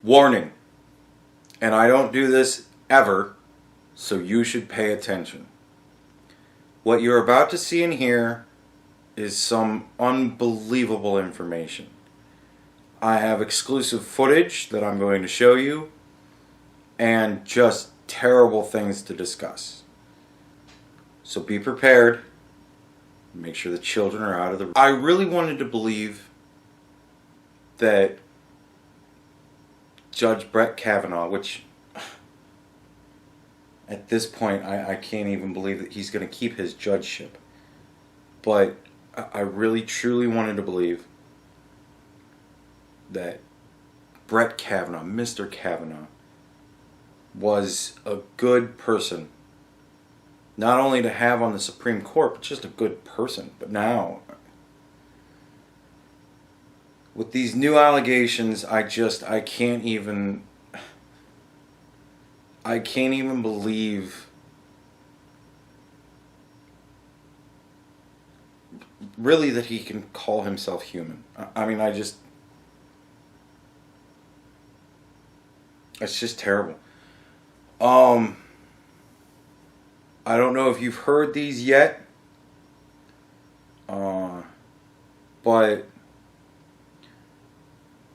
Warning, and I don't do this ever, so you should pay attention. What you're about to see and hear is some unbelievable information. I have exclusive footage that I'm going to show you, and just terrible things to discuss. So be prepared. Make sure the children are out of the room. I really wanted to believe that Judge Bret Kavanaugh, which at this point I can't even believe that he's going to keep his judgeship. But I really truly wanted to believe that Bret Kavanaugh, Mr. Kavanaugh, was a good person. Not only to have on the Supreme Court, but just a good person. But now, with these new allegations, I can't even believe really that he can call himself human. I mean, it's just terrible. I don't know if you've heard these yet, but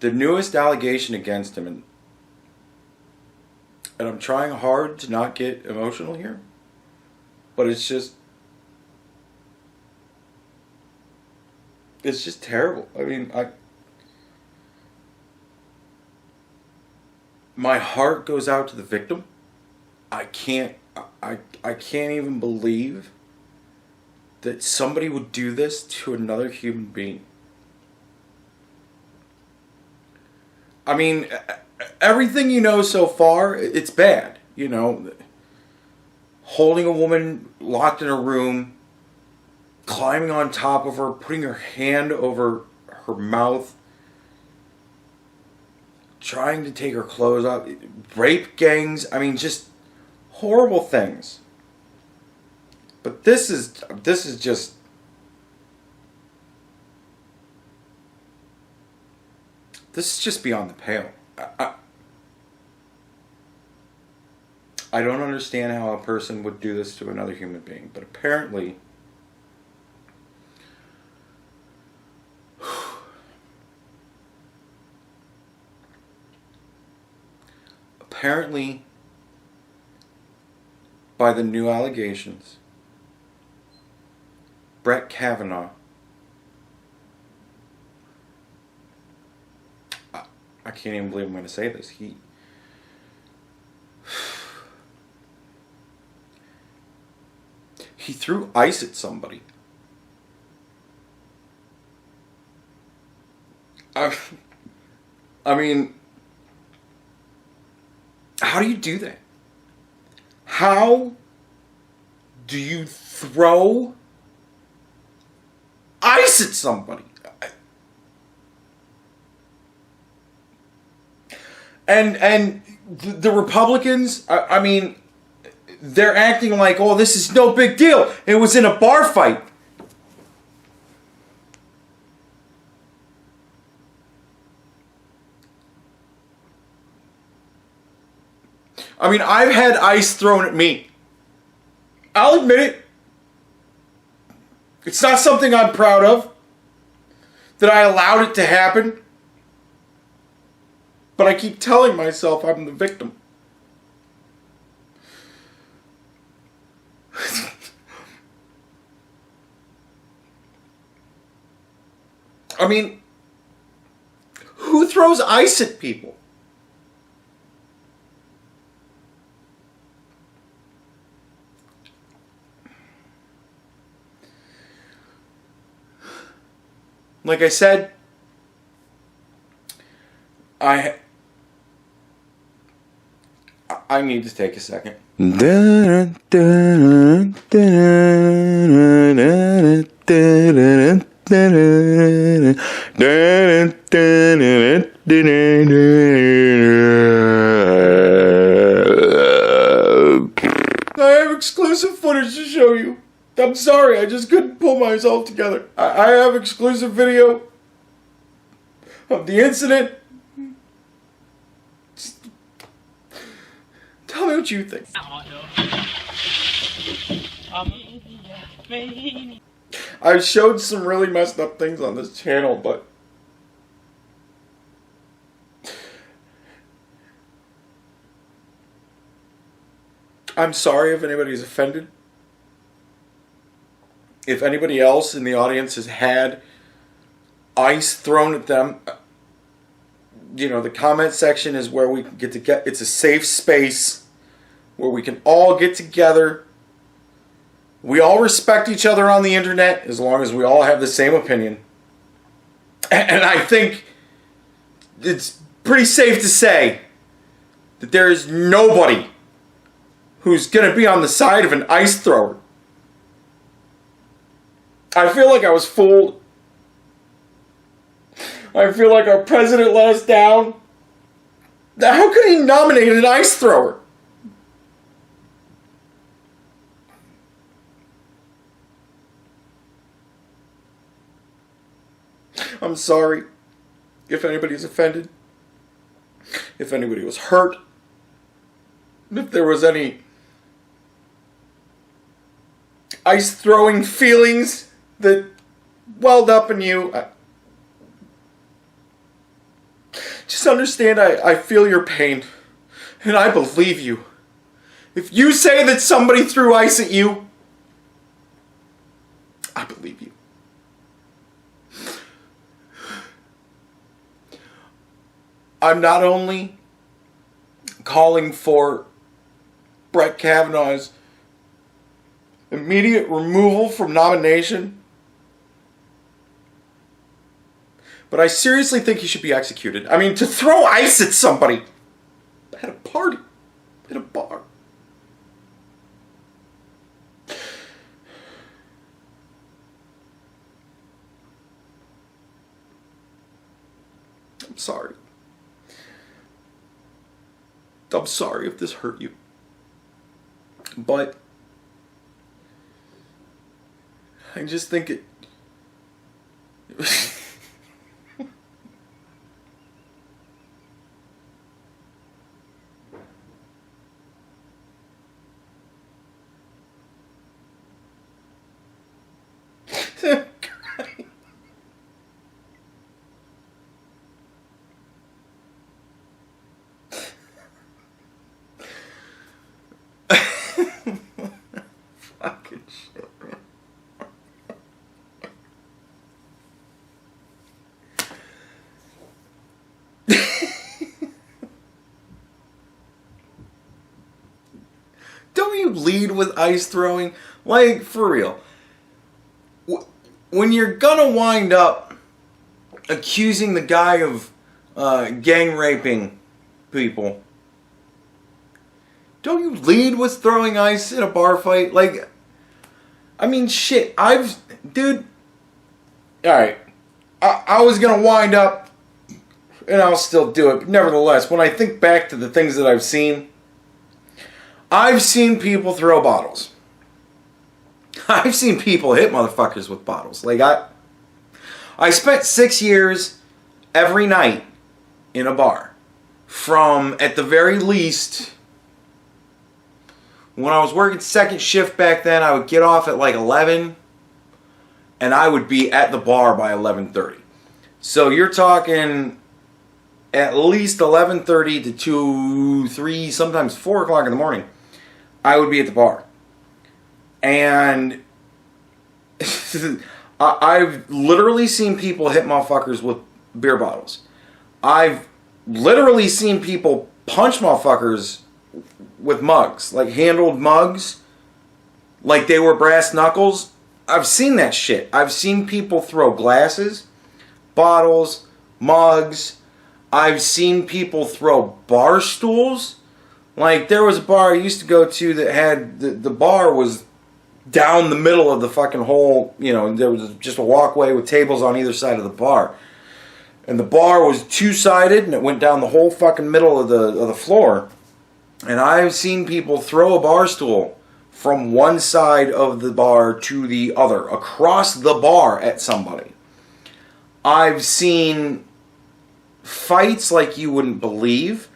the newest allegation against him, and I'm trying hard to not get emotional here, but it's just terrible. I mean, my heart goes out to the victim. I can't even believe that somebody would do this to another human being. I mean, everything you know so far, it's bad. You know, holding a woman locked in a room, climbing on top of her, putting her hand over her mouth, trying to take her clothes off, rape gangs. I mean, just horrible things. But this is just beyond the pale. I don't understand how a person would do this to another human being, but apparently by the new allegations, Bret Kavanaugh, I can't even believe I'm going to say this, he threw ice at somebody. I mean, how do you do that? How do you throw ice at somebody? And the Republicans, I mean, they're acting like, oh, this is no big deal. It was in a bar fight. I mean, I've had ice thrown at me. I'll admit it. It's not something I'm proud of, that I allowed it to happen. But I keep telling myself I'm the victim. I mean, who throws ice at people? Like I said, I need to take a second. I have exclusive footage to show you. I'm sorry, I just couldn't pull myself together. I have exclusive video of the incident. Tell me what you think. I've showed some really messed up things on this channel, but I'm sorry if anybody's offended. If anybody else in the audience has had ice thrown at them, you know, the comment section is where we get to get. It's a safe space where we can all get together. We all respect each other on the internet as long as we all have the same opinion. And I think it's pretty safe to say that there is nobody who's going to be on the side of an ice thrower. I feel like I was fooled. I feel like our president let us down. How could he nominate an ice thrower? I'm sorry if anybody's offended, if anybody was hurt, if there was any ice throwing feelings that welled up in you. Just understand I feel your pain, and I believe you. If you say that somebody threw ice at you, I believe you. I'm not only calling for Bret Kavanaugh's immediate removal from nomination, but I seriously think he should be executed. I mean, to throw ice at somebody at a party, at a bar. I'm sorry. I'm sorry if this hurt you. But I just think it... Fucking shit, man. Don't you lead with ice throwing? Like, for real. When you're gonna wind up accusing the guy of gang raping people, don't you lead with throwing ice in a bar fight? Like, I mean, shit, dude, alright, I was gonna wind up, and I'll still do it, but nevertheless, when I think back to the things that I've seen people throw bottles. I've seen people hit motherfuckers with bottles. Like, I spent 6 years every night in a bar. From, at the very least, when I was working second shift back then, I would get off at like 11, and I would be at the bar by 11:30. So you're talking at least 11:30 to 2, 3, sometimes 4 o'clock in the morning, I would be at the bar. And I've literally seen people hit motherfuckers with beer bottles. I've literally seen people punch motherfuckers with mugs, like handled mugs, like they were brass knuckles. I've seen that shit. I've seen people throw glasses, bottles, mugs. I've seen people throw bar stools. Like, there was a bar I used to go to that had, the bar was down the middle of the fucking whole, you know, there was just a walkway with tables on either side of the bar. And the bar was two-sided, and it went down the whole fucking middle of the floor. And I've seen people throw a bar stool from one side of the bar to the other, across the bar at somebody. I've seen fights like you wouldn't believe.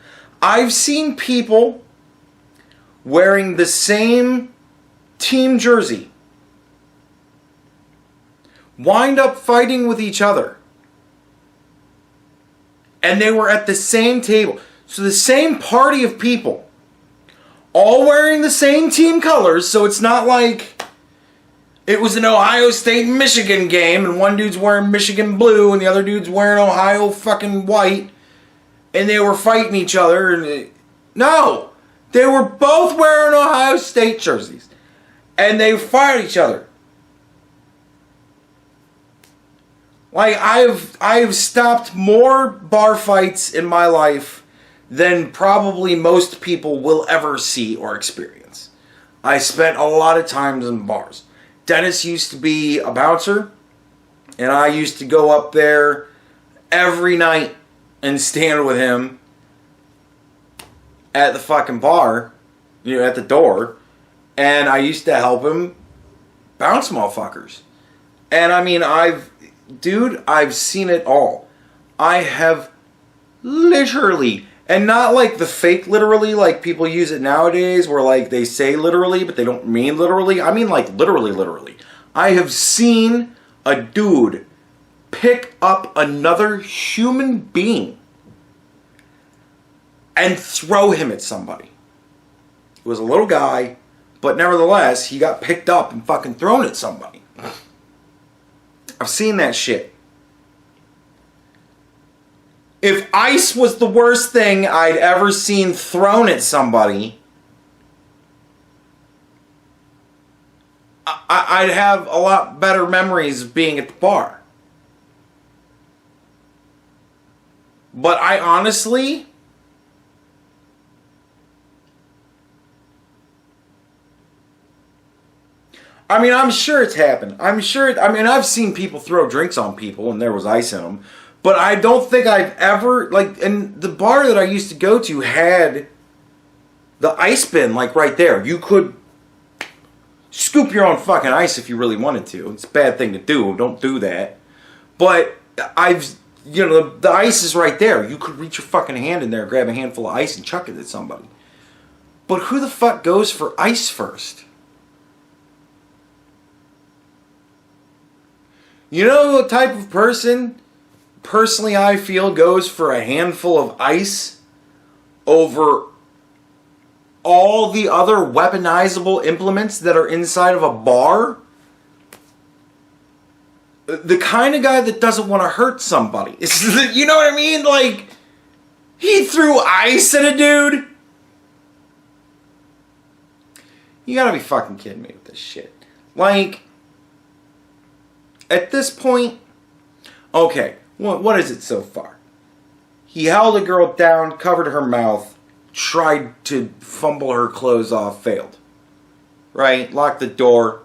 I've seen people wearing the same team jersey wind up fighting with each other. And they were at the same table. So the same party of people, all wearing the same team colors, so it's not like it was an Ohio State-Michigan game and one dude's wearing Michigan blue and the other dude's wearing Ohio fucking white and they were fighting each other. No! They were both wearing Ohio State jerseys and they fought each other. Like, I've stopped more bar fights in my life than probably most people will ever see or experience. I spent a lot of times in bars. Dennis used to be a bouncer, and I used to go up there every night and stand with him at the fucking bar, at the door, and I used to help him bounce motherfuckers. And I mean, I've seen it all. I have literally, and not like the fake literally, like people use it nowadays, where like they say literally, but they don't mean literally. I mean like literally. I have seen a dude pick up another human being and throw him at somebody. It was a little guy, but nevertheless, he got picked up and fucking thrown at somebody. I've seen that shit. If ice was the worst thing I'd ever seen thrown at somebody, I'd have a lot better memories of being at the bar. But I honestly... I mean, I'm sure it's happened. I've seen people throw drinks on people and there was ice in them. But I don't think I've ever, like, and the bar that I used to go to had the ice bin, like, right there. You could scoop your own fucking ice if you really wanted to. It's a bad thing to do. Don't do that. But the ice is right there. You could reach your fucking hand in there, grab a handful of ice and chuck it at somebody. But who the fuck goes for ice first? You know the type of person, personally I feel, goes for a handful of ice over all the other weaponizable implements that are inside of a bar? The kind of guy that doesn't want to hurt somebody. You know what I mean? Like, he threw ice at a dude? You gotta be fucking kidding me with this shit. Like... At this point, okay, what is it so far? He held a girl down, covered her mouth, tried to fumble her clothes off, failed. Right? Locked the door.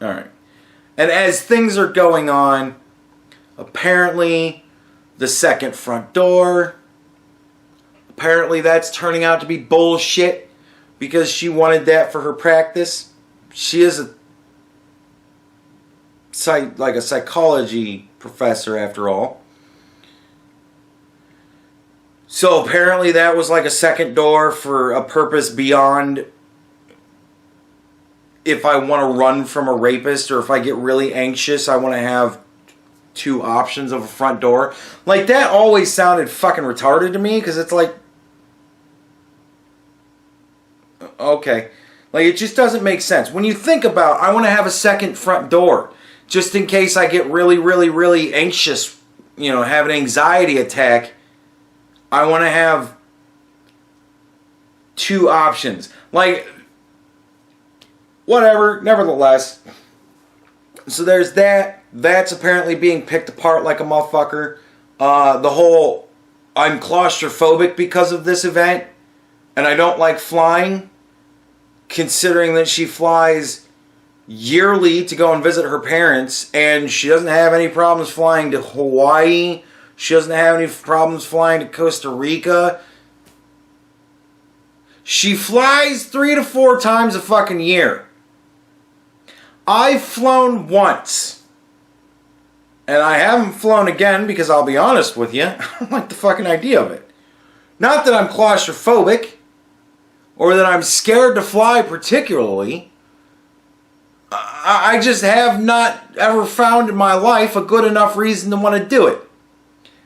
Alright. And as things are going on, apparently the second front door, apparently that's turning out to be bullshit because she wanted that for her practice. She is a psychology professor after all. So apparently that was like a second door for a purpose beyond if I want to run from a rapist or if I get really anxious, I want to have two options of a front door. Like, that always sounded fucking retarded to me because it's like, okay. Like, it just doesn't make sense. When you think about, I want to have a second front door just in case I get really, really, really anxious, have an anxiety attack, I want to have two options. Like, whatever, nevertheless. So there's that. That's apparently being picked apart like a motherfucker. The whole, I'm claustrophobic because of this event, and I don't like flying, considering that she flies yearly to go and visit her parents, and she doesn't have any problems flying to Hawaii. She doesn't have any problems flying to Costa Rica. She flies 3 to 4 times a fucking year. I've flown once. And I haven't flown again because I'll be honest with you, I don't like the fucking idea of it. Not that I'm claustrophobic or that I'm scared to fly particularly. I just have not ever found in my life a good enough reason to want to do it.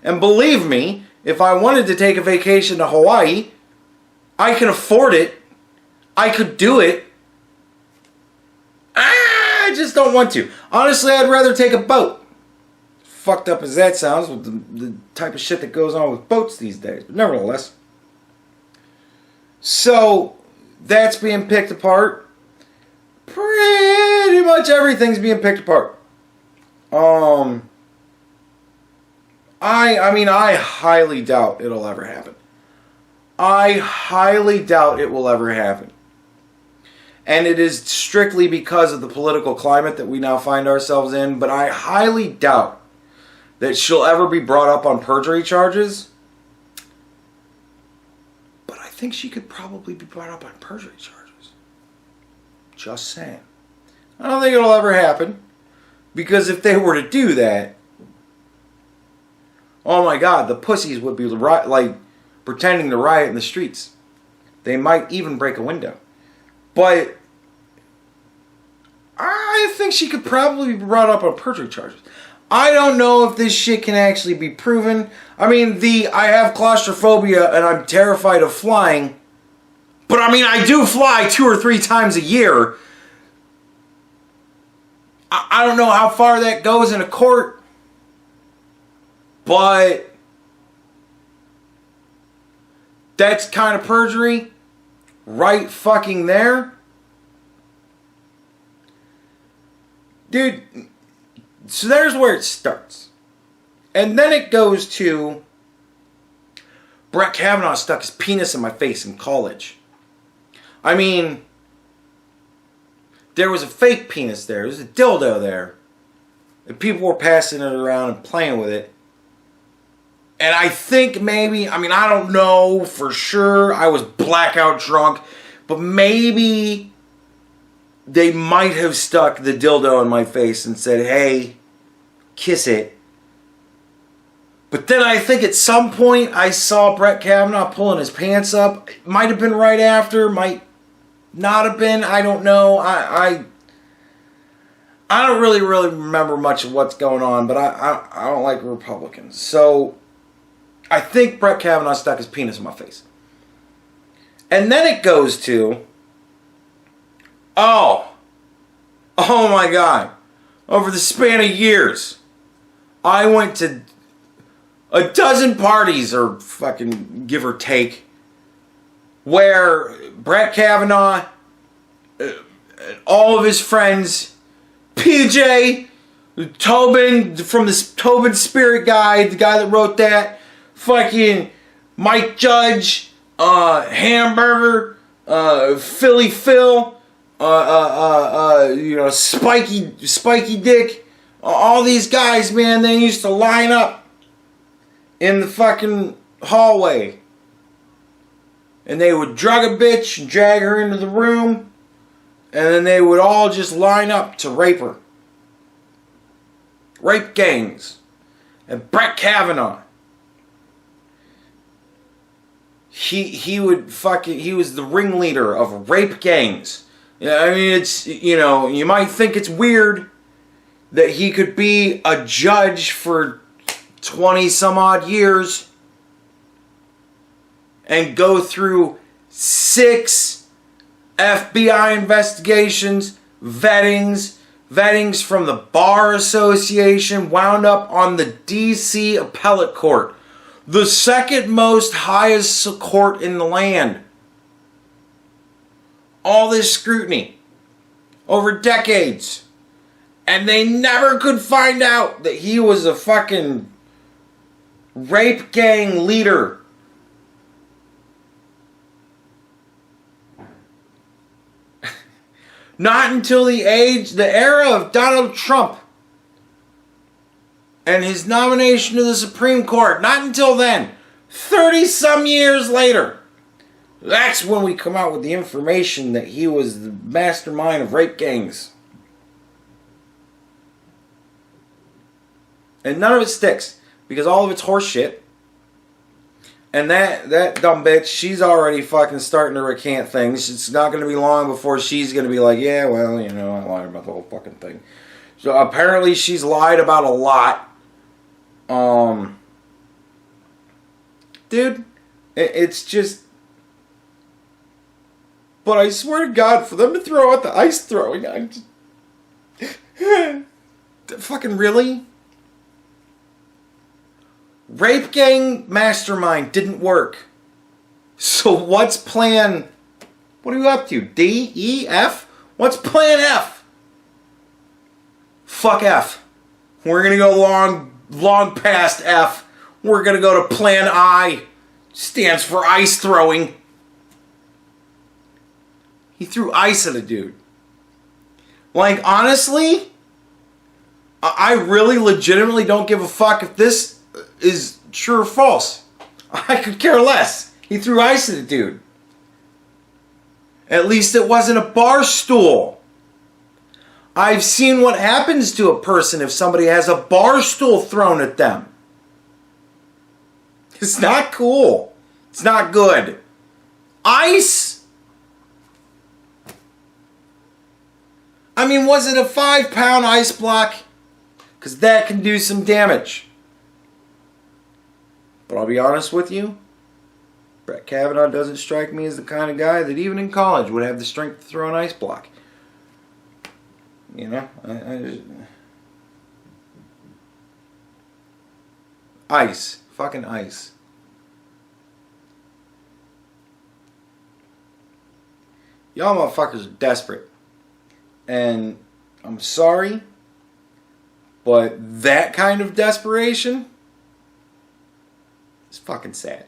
And believe me, if I wanted to take a vacation to Hawaii, I can afford it. I could do it. I just don't want to. Honestly, I'd rather take a boat. Fucked up as that sounds with the type of shit that goes on with boats these days. But nevertheless. So, that's being picked apart. Pretty much everything's being picked apart. I mean, I highly doubt it'll ever happen. I highly doubt it will ever happen. And it is strictly because of the political climate that we now find ourselves in, but I highly doubt that she'll ever be brought up on perjury charges. But I think she could probably be brought up on perjury charges. Just saying. I don't think it'll ever happen. Because if they were to do that, oh my God, the pussies would be like pretending to riot in the streets. They might even break a window. But I think she could probably be brought up on perjury charges. I don't know if this shit can actually be proven. I mean, I have claustrophobia and I'm terrified of flying. But I mean, I do fly 2 or 3 times a year. I don't know how far that goes in a court. But that's kind of perjury. Right fucking there. Dude, so there's where it starts. And then it goes to Bret Kavanaugh stuck his penis in my face in college. I mean, there was a fake penis there. There was a dildo there. And people were passing it around and playing with it. And I think maybe, I mean, I don't know for sure. I was blackout drunk. But maybe they might have stuck the dildo in my face and said, hey, kiss it. But then I think at some point I saw Bret Kavanaugh pulling his pants up. It might have been right after, might not have been. I don't know. I don't really remember much of what's going on, but I don't like Republicans. So I think Bret Kavanaugh stuck his penis in my face. And then it goes to, oh my God. Over the span of years, I went to a dozen parties, or fucking give or take, where Bret Kavanaugh, all of his friends, PJ, Tobin from the Tobin Spirit Guide, the guy that wrote that, fucking Mike Judge, Hamburger, Philly Phil, Spiky Dick, all these guys, man, they used to line up in the fucking hallway. And they would drug a bitch and drag her into the room. And then they would all just line up to rape her. Rape gangs. And Bret Kavanaugh, he was the ringleader of rape gangs. I mean, it's, you might think it's weird that he could be a judge for 20 some odd years and go through 6 FBI investigations, vettings from the Bar Association, wound up on the DC Appellate Court, the second most highest court in the land. All this scrutiny over decades, and they never could find out that he was a fucking rape gang leader. Not until the era of Donald Trump and his nomination to the Supreme Court. Not until then. 30 some years later. That's when we come out with the information that he was the mastermind of rape gangs. And none of it sticks. Because all of it's horse shit. And that dumb bitch, she's already fucking starting to recant things. It's not going to be long before she's going to be like, yeah, well, you know, I lied about the whole fucking thing. So apparently she's lied about a lot. Dude, it's just... But I swear to God, for them to throw out the ice throwing, I just... Fucking really? Rape gang mastermind didn't work. So what's plan... What are you up to? D? E? F? What's plan F? Fuck F. We're gonna go long past F. We're gonna go to plan I. Stands for ice throwing. He threw ice at a dude. Like, honestly, I really legitimately don't give a fuck if this is true or false. I could care less. He threw ice at a dude. At least it wasn't a bar stool. I've seen what happens to a person if somebody has a bar stool thrown at them. It's not cool. It's not good. Ice? I mean, was it a 5-pound ice block? Because that can do some damage. But I'll be honest with you, Bret Kavanaugh doesn't strike me as the kind of guy that even in college would have the strength to throw an ice block. You know? Ice. Fucking ice. Y'all motherfuckers are desperate. And I'm sorry, but that kind of desperation is fucking sad.